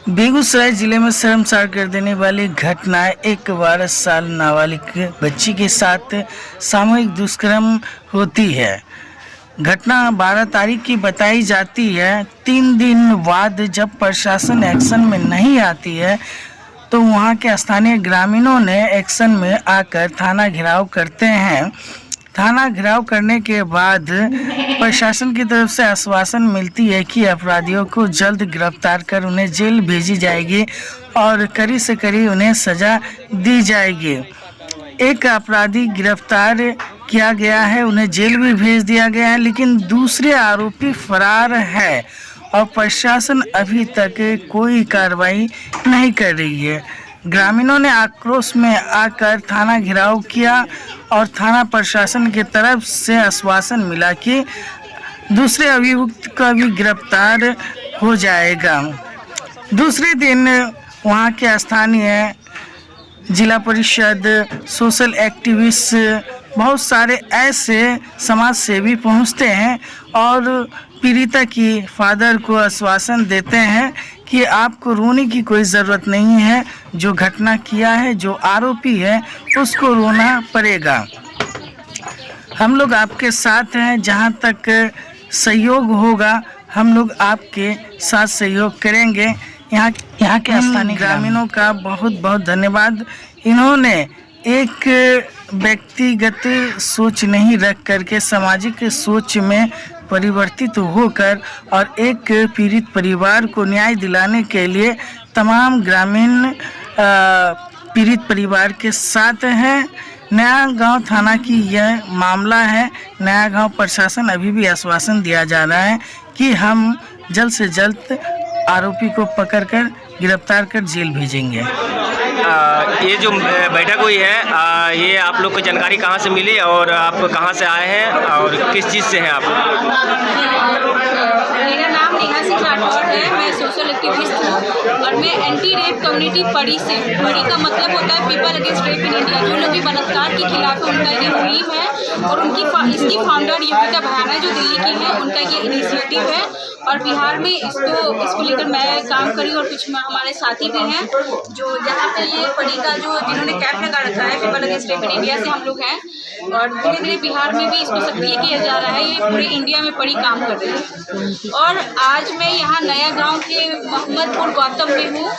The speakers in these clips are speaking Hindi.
बेगूसराय जिले में शर्मसार कर देने वाली घटना एक 12 साल नाबालिग बच्ची के साथ सामूहिक दुष्कर्म होती है। घटना 12 तारीख की बताई जाती है। 3 दिन बाद जब प्रशासन एक्शन में नहीं आती है तो वहां के स्थानीय ग्रामीणों ने एक्शन में आकर थाना घेराव करते हैं। थाना घेराव करने के बाद प्रशासन की तरफ से आश्वासन मिलती है कि अपराधियों को जल्द गिरफ्तार कर उन्हें जेल भेजी जाएगी और कड़ी से कड़ी उन्हें सजा दी जाएगी। एक अपराधी गिरफ्तार किया गया है, उन्हें जेल भी भेज दिया गया है, लेकिन दूसरे आरोपी फरार है और प्रशासन अभी तक कोई कार्रवाई नहीं कर रही है। ग्रामीणों ने आक्रोश में आकर थाना घेराव किया और थाना प्रशासन की तरफ से आश्वासन मिला कि दूसरे अभियुक्त का भी गिरफ्तार हो जाएगा। दूसरे दिन वहां के स्थानीय जिला परिषद, सोशल एक्टिविस्ट, बहुत सारे ऐसे समाज सेवी पहुंचते हैं और पीड़िता की फादर को आश्वासन देते हैं कि आपको रोने की कोई ज़रूरत नहीं है, जो घटना किया है, जो आरोपी है, उसको रोना पड़ेगा। हम लोग आपके साथ हैं, जहां तक सहयोग होगा हम लोग आपके साथ सहयोग करेंगे। यहाँ के स्थानीय ग्रामीणों का बहुत बहुत धन्यवाद। इन्होंने एक व्यक्तिगत सोच नहीं रख करके सामाजिक सोच में परिवर्तित होकर और एक पीड़ित परिवार को न्याय दिलाने के लिए तमाम ग्रामीण पीड़ित परिवार के साथ हैं। नया गांव थाना की यह मामला है। नया गांव प्रशासन अभी भी आश्वासन दिया जा रहा है कि हम जल्द से जल्द आरोपी को पकड़कर गिरफ्तार कर जेल भेजेंगे। ये जो बैठक हुई है, ये आप लोग को जानकारी कहाँ से मिली और आप कहाँ से आए हैं और किस चीज़ से हैं आप? मेरा नाम नेहा सिंह राठौर है। मैं सोशल एक्टिविस्ट हूँ और मैं एंटी रेप कम्युनिटी पड़ी से। पड़ी का मतलब होता है people against rape in India. जो लोग भी बलात्कार के खिलाफ है, उनका ये मुहिम है और इसकी फाउंडर योगिता बहन है जो दिल्ली की है, उनका ये इनिशिएटिव है। और बिहार में इसको लेकर मैं काम करी और कुछ हमारे साथी भी हैं जो यहाँ पे ये पड़ी का जो जिन्होंने कैंप लगा रखा है people against rape in India से हम लोग हैं। और धीरे धीरे बिहार में भी इसको सक्रिय किया जा रहा है। ये पूरे इंडिया में पड़ी काम कर रही है। और आज मैं यहाँ नया गांव के मोहम्मदपुर गौतम में हूँ।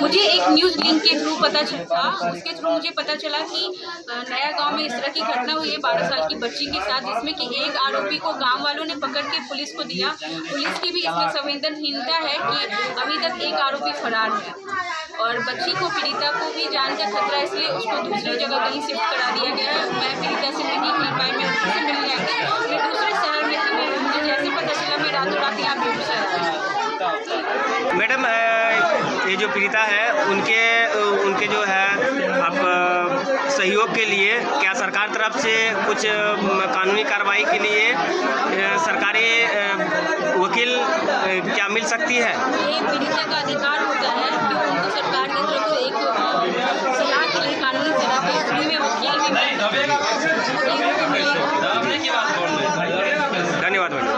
मुझे एक न्यूज़ लिंक के थ्रू पता चला, उसके थ्रू मुझे पता चला कि नया गांव में इस तरह की घटना हुई है 12 साल की बच्ची के साथ, जिसमें कि एक आरोपी को गांव वालों ने पकड़ के पुलिस को दिया। पुलिस की भी इसमें संवेदनहीनता है कि अभी तक एक आरोपी फरार है और बच्ची को, पीड़िता को भी जान का खतरा है, इसलिए उसको दूसरी जगह कहीं शिफ्ट करा दिया गया है। मैं पीड़िता से नहीं मिल पाई, मैं उससे मिलने आई थी। मैं दूसरे शहर में थी, मुझे जैसे पता चला मैं रातों रात यहाँ बेगूसराय आई। मैडम, ये जो पीड़िता है उनके जो है आप सहयोग के लिए क्या सरकार तरफ से कुछ कानूनी कार्रवाई के लिए सरकारी वकील क्या मिल सकती है? ये पीड़िता का अधिकार होता है कि उनको सरकार की तरफ से एक सलाह के लिए कानूनी सलाह के फ्री में वकील भी धन्यवाद मैडम।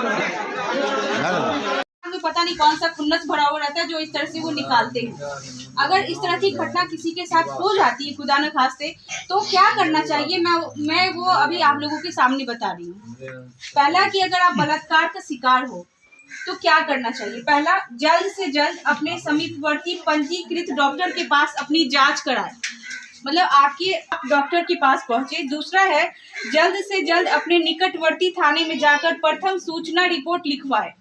पता नहीं कौन सा खुन्नस भरा हुआ रहता है जो इस तरह से वो निकालते हैं। अगर इस तरह की घटना किसी के साथ हो जाती है खुदा न खास्ते, तो क्या करना चाहिए मैं वो अभी आप लोगों के सामने बता रही हूँ। पहला कि अगर आप बलात्कार का शिकार हो तो क्या करना चाहिए। पहला, जल्द से जल्द अपने समीपवर्ती पंजीकृत डॉक्टर के पास अपनी जांच कराएं, मतलब आपके डॉक्टर के पास पहुंचे। दूसरा है, जल्द से जल्द अपने निकटवर्ती थाने में जाकर प्रथम सूचना रिपोर्ट लिखवाए,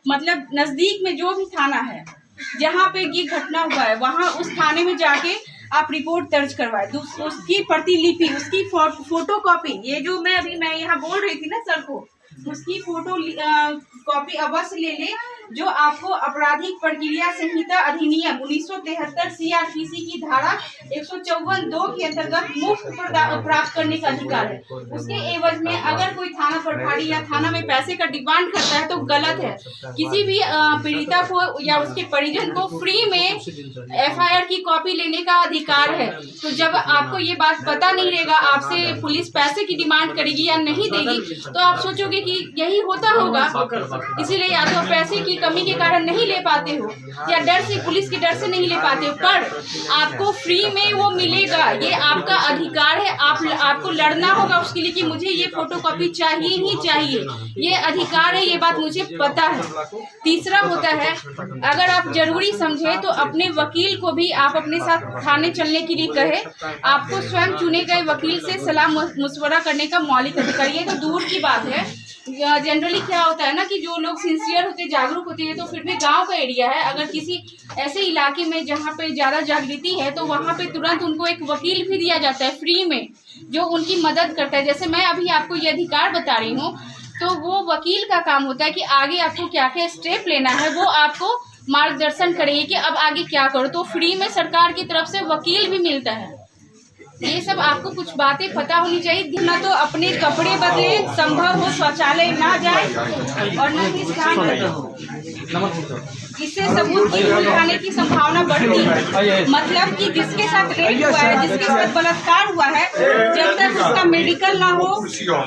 मतलब नज़दीक में जो भी थाना है जहाँ पे ये घटना हुआ है वहाँ उस थाने में जाके आप रिपोर्ट दर्ज करवाए। उसकी प्रतिलिपि, उसकी फोटो कॉपी, ये जो मैं यहाँ बोल रही थी ना सर को, उसकी फोटो कॉपी अवश्य ले ले, जो आपको आपराधिक प्रक्रिया संहिता अधिनियम 1973 CRPC की धारा 154(2) के अंतर्गत मुफ्त प्राप्त करने का अधिकार है। उसके एवज में अगर कोई थाना प्रभारी या थाना में पैसे का डिमांड करता है तो गलत है। किसी भी पीड़िता को या उसके परिजन को फ्री में FIR की कॉपी लेने का अधिकार है। तो जब आपको ये बात पता नहीं रहेगा, आपसे पुलिस पैसे की डिमांड करेगी या नहीं देगी, तो आप सोचोगे कि यही होता होगा, इसीलिए या तो पैसे की कमी के कारण नहीं ले पाते हो या डर से, पुलिस के डर से नहीं ले पाते हो, पर आपको फ्री में वो मिलेगा। ये आपका अधिकार है, आपको लड़ना होगा उसके लिए कि मुझे ये फोटोकॉपी चाहिए ही चाहिए, ये अधिकार है, ये बात मुझे पता है। तीसरा होता है, अगर आप जरूरी समझे तो अपने वकील को भी आप अपने साथ थाने चलने के लिए कहे। आपको स्वयं चुने गए वकील से सलाह मशवरा करने का मौलिक अधिकार, ये तो दूर की बात है। जनरली क्या होता है ना कि जो लोग सिंसियर होते, जागरूक होते हैं, तो फिर भी गांव का एरिया है, अगर किसी ऐसे इलाके में जहां पे ज़्यादा जागृति है तो वहां पे तुरंत उनको एक वकील भी दिया जाता है फ्री में, जो उनकी मदद करता है। जैसे मैं अभी आपको ये अधिकार बता रही हूँ, तो वो वकील का काम होता है कि आगे आपको क्या क्या स्टेप लेना है, वो आपको मार्गदर्शन करेगी कि अब आगे क्या करो। तो फ्री में सरकार की तरफ से वकील भी मिलता है। ये सब आपको कुछ बातें पता होनी चाहिए। ना तो अपने कपड़े बदले, संभव हो शौचालय ना जाए और न ही इससे सबूत की भूल खाने की संभावना बढ़ती है। मतलब कि जिसके साथ रेप हुआ है, जिसके साथ बलात्कार हुआ है, जब तक उसका मेडिकल ना हो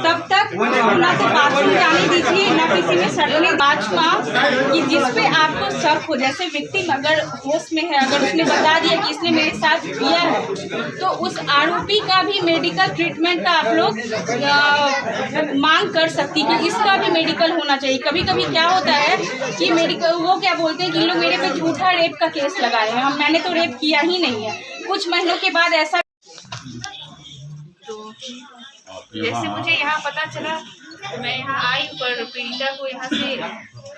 तब तक ना तो बाथरूम जाने दीजिए, ना किसी में सड़ने। भाजपा कि जिसपे आपको शक हो, जैसे विक्टिम अगर होश में है, अगर उसने बता दिया कि इसने मेरे साथ किया है, तो उस आरोपी का भी मेडिकल ट्रीटमेंट का आप लोग मांग कर सकती कि इसका भी मेडिकल होना चाहिए। कभी कभी क्या होता है कि मेडिकल, वो क्या बोलते हैं कि लोग मेरे पे झूठा रेप का केस लगाए हैं, मैंने तो रेप किया ही नहीं है। कुछ महीनों के बाद ऐसा, तो जैसे मुझे यहाँ पता चला, मैं यहाँ आई, पर पीड़िता को यहाँ से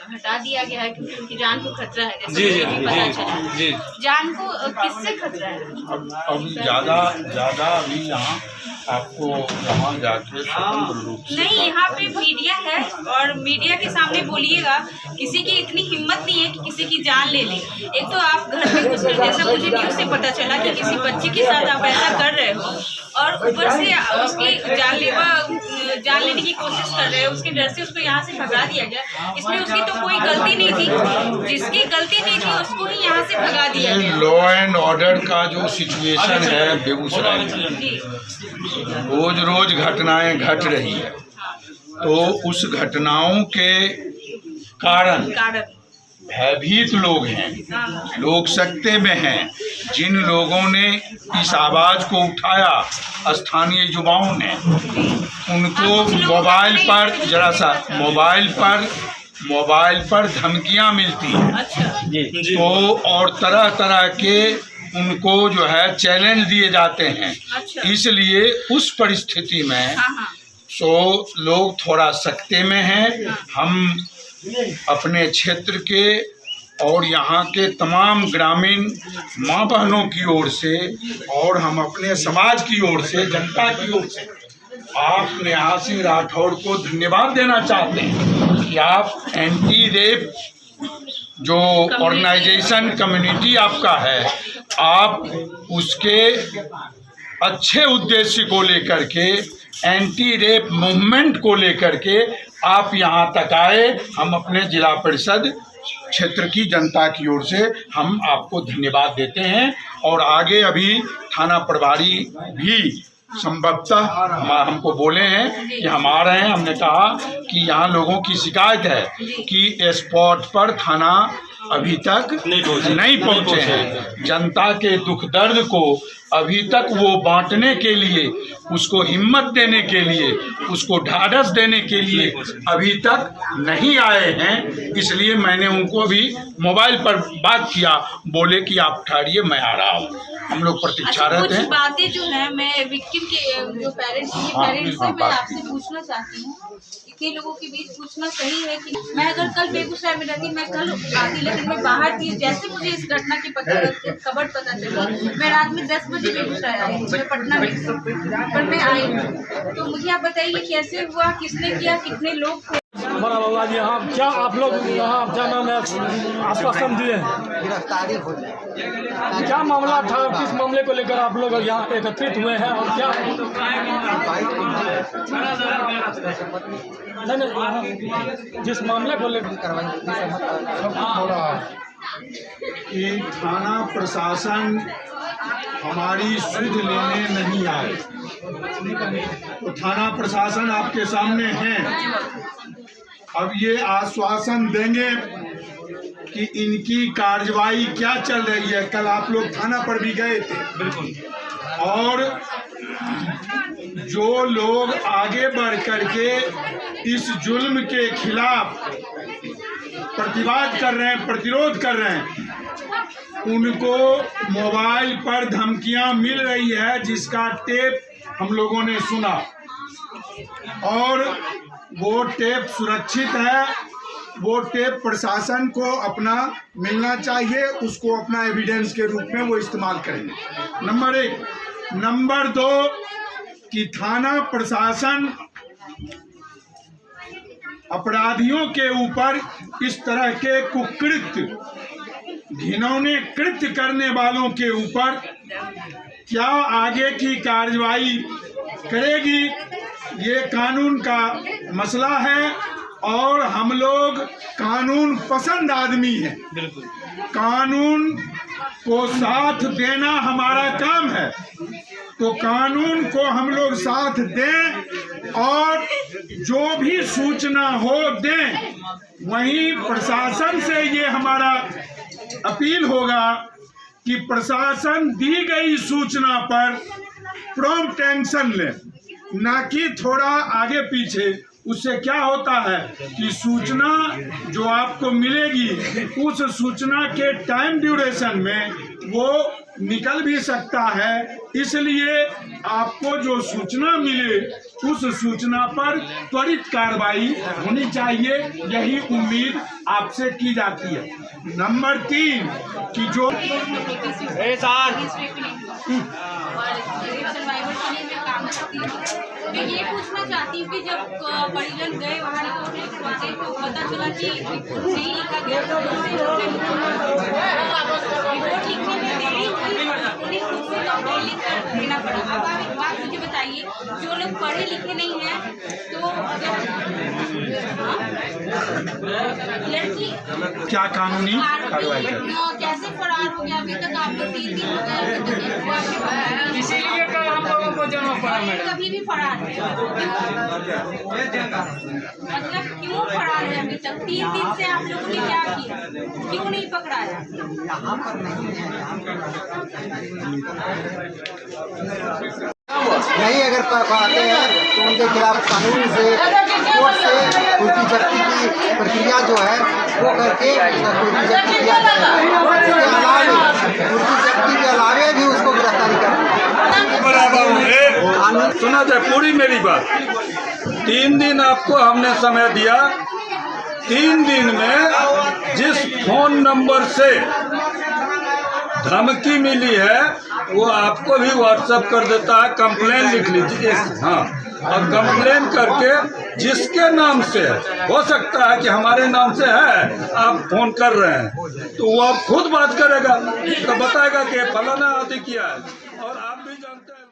हटा दिया गया है क्योंकि उनकी जान को खतरा है। जैसे मुझे पता चला, जान को किससे खतरा है? अभी ज्यादा अभी यहाँ आपको यहाँ जाके स्वतंत्र रूप से नहीं, यहाँ पे मीडिया है और मीडिया के सामने बोलिएगा। किसी की इतनी हिम्मत नहीं है कि किसी की जान ले ले। एक तो आप घर में घुस कर, जैसा मुझे न्यूज़ से पता चला कि किसी बच्ची के साथ आप ऐसा कर रहे हो और ऊपर से उसकी जान लेने की कोशिश कर रहे हो, उसके डर से उसको यहाँ से भगा दिया गया। इसमें उसकी तो कोई गलती नहीं थी, जिसकी गलती नहीं थी उसको ही यहाँ से भगा दिया गया। लॉ एंड ऑर्डर का जो सिचुएशन है बेगूसराय में, रोज घटनाएं घट रही है, तो उस घटनाओं के कारण भयभीत लोग हैं, लोग सकते में हैं। जिन लोगों ने इस आवाज को उठाया, स्थानीय युवाओं ने, उनको मोबाइल पर जरा सा मोबाइल पर धमकियां मिलती हैं, तो और तरह तरह के उनको जो है चैलेंज दिए जाते हैं। इसलिए उस परिस्थिति में सो लोग थोड़ा सकते में हैं। हम अपने क्षेत्र के और यहाँ के तमाम ग्रामीण माँ बहनों की ओर से और हम अपने समाज की ओर से, जनता की ओर से आप नेहा सिंह राठौड़ को धन्यवाद देना चाहते हैं कि आप एंटी रेप जो ऑर्गेनाइजेशन कम्युनिटी आपका है, आप उसके अच्छे उद्देश्य को लेकर के, एंटी रेप मूवमेंट को लेकर के आप यहाँ तक आए। हम अपने जिला परिषद क्षेत्र की जनता की ओर से हम आपको धन्यवाद देते हैं। और आगे अभी थाना प्रभारी भी संभवतः हमको बोले हैं कि हम आ रहे हैं। हमने कहा कि यहाँ लोगों की शिकायत है कि स्पॉट पर थाना अभी तक नहीं पहुँचे हैं। जनता के दुख दर्द को अभी तक वो बांटने के लिए, उसको हिम्मत देने के लिए, उसको ढाढ़स देने के लिए अभी तक नहीं आए हैं। इसलिए मैंने उनको अभी मोबाइल पर बात किया, बोले कि आप ठहरिए, मैं आ रहा हूँ। हम लोग प्रतीक्षारत हैं। कुछ बातें जो है मैं विक्टिम के जो पेरेंट्स से मैं आपसे पूछना चाहती हूँ। इतने लोगों के बीच पूछना सही है कि मैं अगर कल बेगूसराय में रहती, मैं कल आती, लेकिन मैं बाहर थी। जैसे मुझे इस घटना की खबर पता चली, मैं रात में 10 बजे बेगूसराय आई, मैं पटना में, पर मैं आई हूँ। तो मुझे आप बताइए कैसे हुआ, किसने किया, कितने लोग थे? बड़ा बाबा जी, यहाँ क्या आप लोग यहाँ क्या नाम है आश्वासन दिए हैं? गिरफ्तारी हो जाए। क्या मामला था, किस मामले को लेकर आप लोग यहाँ एकत्रित हुए हैं और क्या? नहीं, जिस मामले को लेकर कि थाना प्रशासन हमारी सुध लेने नहीं आए, तो थाना प्रशासन आपके सामने है। अब ये आश्वासन देंगे कि इनकी कार्रवाई क्या चल रही है। कल आप लोग थाना पर भी गए थे, बिल्कुल, और जो लोग आगे बढ़ करके इस जुल्म के खिलाफ प्रतिवाद कर रहे हैं, प्रतिरोध कर रहे हैं, उनको मोबाइल पर धमकियां मिल रही है, जिसका टेप हम लोगों ने सुना, और वो टेप सुरक्षित है। वो टेप प्रशासन को अपना मिलना चाहिए, उसको अपना एविडेंस के रूप में वो इस्तेमाल करेंगे। नंबर 1। नंबर 2 कि थाना प्रशासन अपराधियों के ऊपर इस तरह के कुकृत्य, घिनौने कृत्य करने वालों के ऊपर क्या आगे की कार्रवाई करेगी, ये कानून का मसला है। और हम लोग कानून पसंद आदमी हैं, बिल्कुल, कानून को साथ देना हमारा काम है, तो कानून को हम लोग साथ दें और जो भी सूचना हो दें। वहीं प्रशासन से ये हमारा अपील होगा कि प्रशासन दी गई सूचना पर प्रॉम्प्ट एक्शन ले, ना कि थोड़ा आगे पीछे। उससे क्या होता है कि सूचना जो आपको मिलेगी, उस सूचना के टाइम ड्यूरेशन में वो निकल भी सकता है। इसलिए आपको जो सूचना मिले, उस सूचना पर त्वरित कार्रवाई होनी चाहिए, यही उम्मीद आपसे की जाती है। नंबर 3 कि जो मैं ये पूछना चाहती हूँ कि जब परिजन गए वहाँ रिपोर्ट लिखवाने, तो पता चला कि रिपोर्ट नहीं लिखा गया, तो रिपोर्ट लिखने में देरी हुई, उन्हें खुद से कंप्लेन लिख कर देना पड़ा। अब आप एक बात मुझे बताइए, जो लोग पढ़े लिखे नहीं हैं, तो अगर लड़की क्या कानूनी कार्रवाई करें? कैसे फरार हो गया? अभी तक आप लोग 3 दिन हो गए, इसीलिए कल हम लोगों को जाना पड़ा मैडम। कभी भी फरार है, मतलब क्यों फरार है अभी तक? 3 दिन से आप लोगों ने क्या किया, क्यों नहीं पकड़ाया? यहाँ पर नहीं अगर पकड़ाते हैं तो उनके खिलाफ कानून से, कोर्ट से कुर्की जब्ती की प्रक्रिया जो है वो करके कुर्की जब्ती किया जाएगा। इसके अलावे कुर्की जब्ती के अलावे भी उसको गिरफ्तारी करनी है। सुना जाए पूरी मेरी बात। 3 दिन आपको हमने समय दिया। 3 दिन में जिस फोन नंबर से धमकी मिली है वो आपको भी व्हाट्सएप कर देता है, कंप्लेन लिख लीजिए। हाँ, और कंप्लेन करके जिसके नाम से हो सकता है कि हमारे नाम से है, आप फोन कर रहे हैं तो वो आप खुद बात करेगा, तो बताएगा कि फलाना आदि किया है, और आप भी जानते हैं।